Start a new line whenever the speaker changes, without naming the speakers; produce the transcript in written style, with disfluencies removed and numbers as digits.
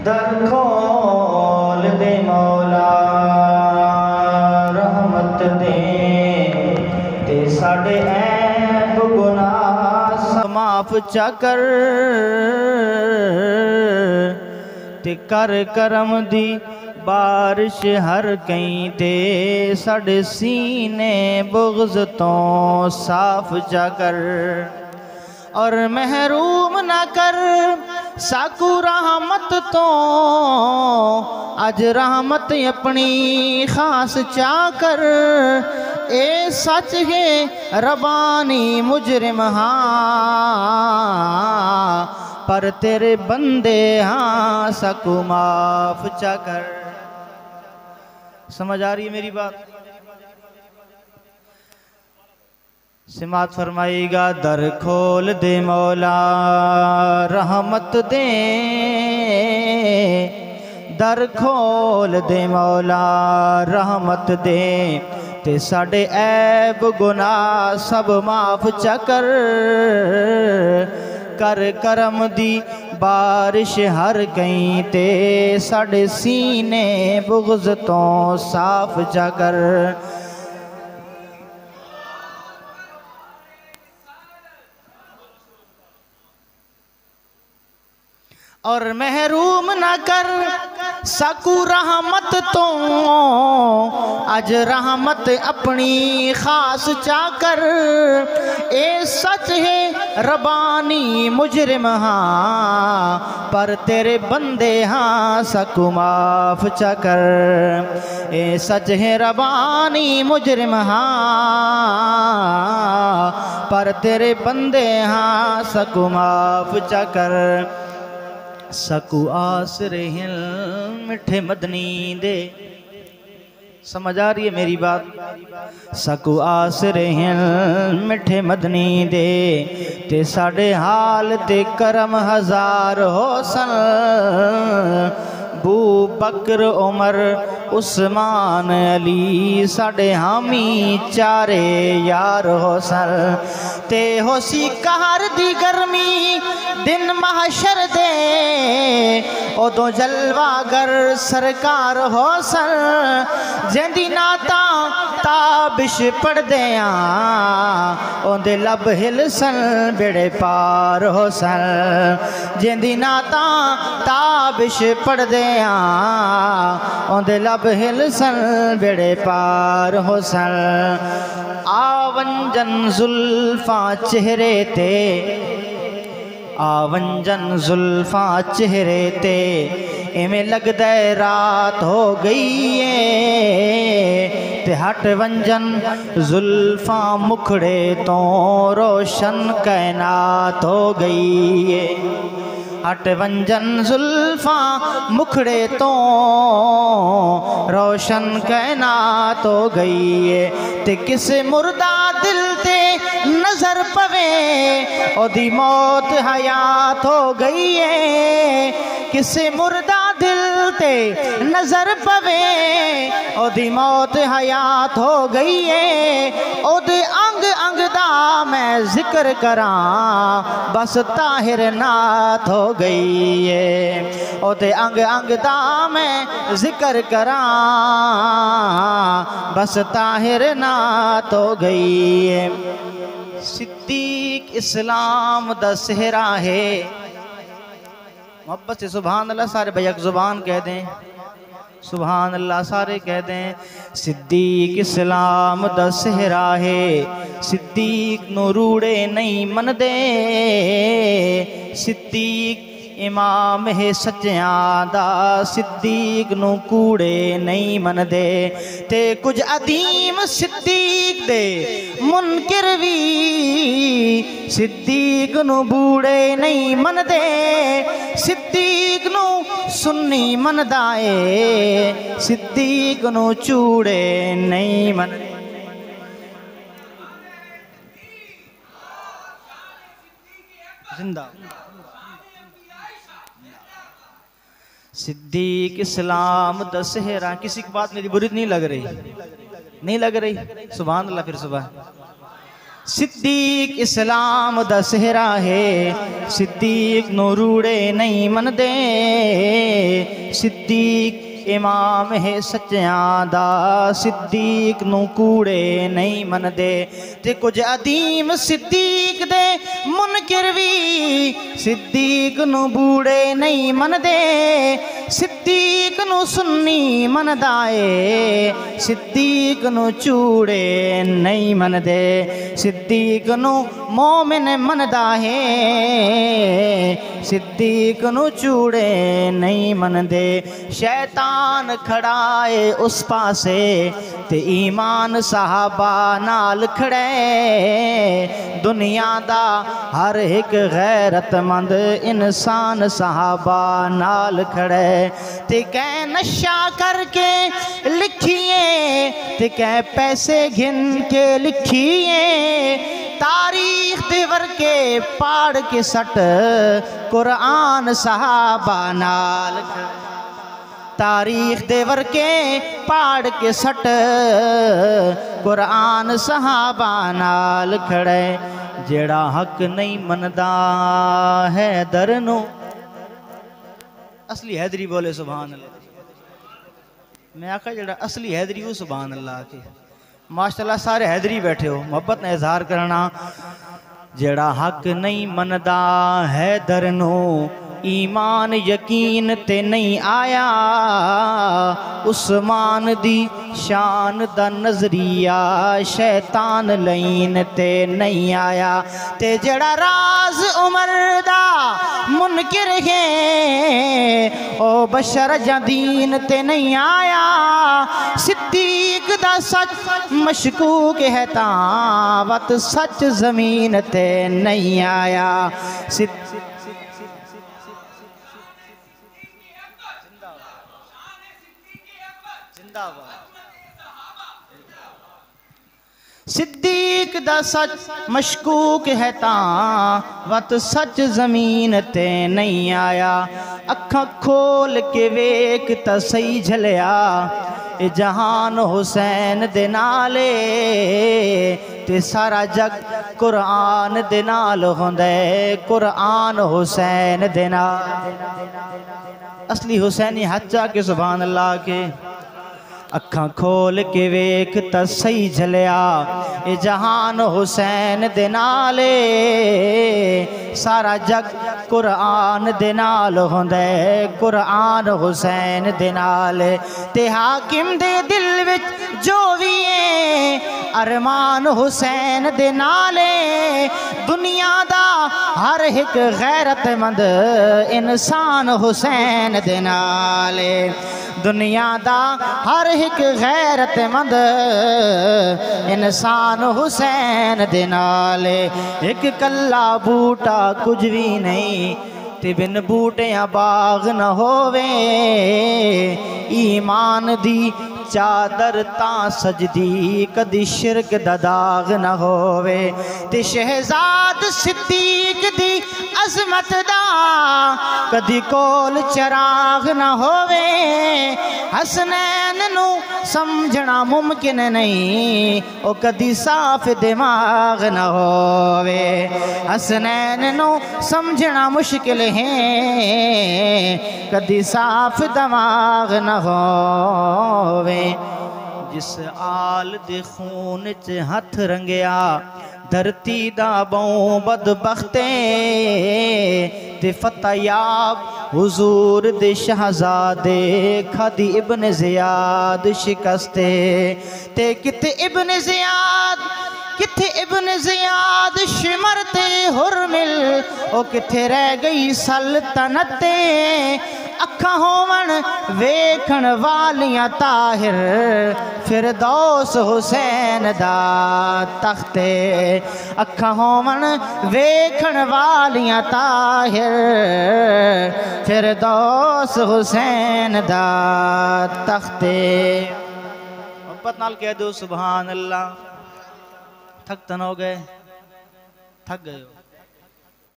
दर खोल दे मौला रहमत दे ते साडे ऐब गुनाह माफ चा कर ते कर करम दी बारिश हर कहीं ते साडे सीने बुग़्ज़ तो साफ जा कर और महरूम ना कर साकू रहमत तो अज रहमत अपनी खास चा कर ए सच है रबानी मुजरिम हाँ पर तेरे बंदे हाँ साकू माफ चा कर। समझ आ रही है मेरी बात? सिमात फरमाएगा दर खोल दे मौला रहमत दे दर खोल दे मौला रहमत दे ते साडे ऐब गुनाह सब माफ चा कर कर करम दी बारिश हर कहीं ते साडे सीने बुग़्ज़ तो साफ जा कर। और महरूम न कर सकू रहमत तो अज रहमत अपनी खास चा कर ए सच है रबानी मुजरिम हाँ पर तेरे बंदे हाँ सकू माफ चा कर ए सच है रबानी मुजरिम हाँ पर तेरे बंदे हाँ सकू माफ चा कर। सकू आसरे हिल मिठे मदनी दे। समझ आ रही है मेरी बात? सकू आसरे हिल मिठे मदनी दे ते साडे हाल ते करम हजार होसन बू बकर उमर उस्मान अली साडे हामी चारे यार होसन ते होसी कहर दी गर्मी दिन महशर दे उदों जलवागर सरकार होसन जेंदी नाता ताबिश पढ़दे ओंदे लब हिलसन बेड़े पार होसन जेंदी नाता ताबिश पढ़दे ओंदे लब हिलसन बेड़े पार होसन आवंजन जुल्फा चेहरे ते आवंजन जुल्फा चेहरे ते इवें लगदा है रात हो गई है ते हट वंजन जुल्फा मुखड़े तो रोशन कैनात हो गई है हट वंजन जुल्फा मुखड़े तो रोशन कैनात हो गई है ते किसे मुर्दा दिल ते नजर पवे ओदी मौत हयात हो गई है किसे मुर्दा दिल ते नजर पवे ओदी मौत हयात हो गई है ओदे अंग अंग दा मैं जिक्र करां बस ताहिर नात हो गई है ओदे अंग अंग दा मैं जिक्र करां बस ताहिर नात हो गई है। सिद्दीक इस्लाम दा सेहरा है। मोहब्बत से सुभान अल्लाह सारे बैक जुबान कह दें सुभान अल्लाह सारे कह दें। सिद्दीक इस्लाम दा सेहरा है सिद्दीक नू रूड़े नहीं मन दे सिद्दीक इमाम है सच्चियां दा सिद्दीक नू कूड़े नहीं मन दे ते कुछ अदीम सिद्दीक दे मुनकिर भी सिद्दीक नू बूढ़े नहीं मन दे सिद्दीक नू सुन्नी मनदा ए सिद्दीक नू चूड़े नहीं मन जिंदा सिद्दीक इस्लाम दा सेहरा। किसी की बात मेरी बुरी नहीं लग रही? नहीं लग रही? सुभान अल्लाह फिर सुभान सिद्दीक इस्लाम दा सेहरा है, सिद्दीक नू रूड़े नहीं मनदे। सिद्दीक इमाम है सच्चियां दा, सिद्दीक नू कूड़े नहीं मनदे। ते कुछ अदीम सिद्दीक दे मुनकिर भी सिद्दीक नू बूड़े नहीं मनदे। सिद्दीक नू सुन्नी मनदा ए, सिद्दीक नू चूड़े नहीं मनदे। सिद्दीक नू मोमिन मनदा है, सिद्दीक नू चूड़े नहीं मनदे। शैतान खड़ा है उस पासे ते ईमान साहबा नाल खड़े। दुनिया दा हर एक गैरतमंद इंसान साहबा नाल खड़े। ते कै नशा करके लिखिए, ते कै पैसे घिन के लिखिए। तारीख दे वर्के पाड़ के सट कुरान साहबा नाल खड़े। तारीख दे वर्के पाड़ के सट कुरान सहाबा नाल खड़े। जेड़ा हक नहीं मनदा है दरनू, असली हैदरी बोले सुभान अल्लाह। मैं आखा जेड़ा असली हैदरी वो सुभान अल्लाह के। माशाल्लाह सारे हैदरी बैठे हो, मोहब्बत ने इजहार करना। जेड़ा हक नहीं मनदा है दरनू, ईमान यकीन ते नहीं आया। उस्मान दी शान दा नजरिया शैतान लईन ते नहीं आया। ते जड़ा राज उमर दा मुनकिर है, ओ बशर जदीन ते नहीं आया। सिद्दीक दा सच मशकूक है तावत सच जमीन ते नहीं आया। सिद्दीक दा सच मशकूक है वत सच जमीन ते नहीं आया। अखा खोल के वेख ता सही झलिया, ए जहान हुसैन दे नाले। ते सारा जग कुरान दे नाल होंदे, कुरान हुसैन दे नाल। असली हुसैनी हच्चा के सुभान अल्लाह के। अखा खोल के वेख ता सही झलिया, ए जहान हुसैन दे नाले। सारा जग कुरान दे नाल होंदे, कुरान हुसैन दे नाल। ते हाकिम दे दिल विच जो भी है अरमान हुसैन दे नाले। दुनिया दा हर एक गैरतमंद इंसान हुसैन दे नाले। दुनिया दा हर एक गैरतमंद इंसान हुसैन दे नाले। एक कल्ला बूटा कुछ भी नहीं, ते बिन बूटियां बाग न होवे। ईमान दी चादर ता सजदी, कदी शिरक दा दाग न होवे। ते शहजाद सिद्दीक दी अजमत दा कदी कोल चराग न होवे। हसनैन नू समझना मुमकिन नहीं, ओ कदी साफ दिमाग न होवे। हसनैन नू समझना मुश्किल है, कदी साफ दिमाग न होवे। जिस आल दे खून च हथ रंगिया, धरती दा बऊं बदबख्ते। ते फतयाब हुजूर दे शहजादे, खादी इब्न ज़ियाद शिकस्ते। ते किथे इब्न ज़ियाद, किथे इब्न ज़ियाद शिमर ते हुरमिल। ओ किथे रह गई सल्तनते। अखा होवन वेखण वालियां ताहिर, फिरदौस हुसैन दा तख्ते। अखा होवन वेखण वालियां ताहिर, फिरदौस हुसैन दा तख्ते। मोहब्बत नाल कह दो सुभान अल्लाह। थक तन हो गए, थक गए हो।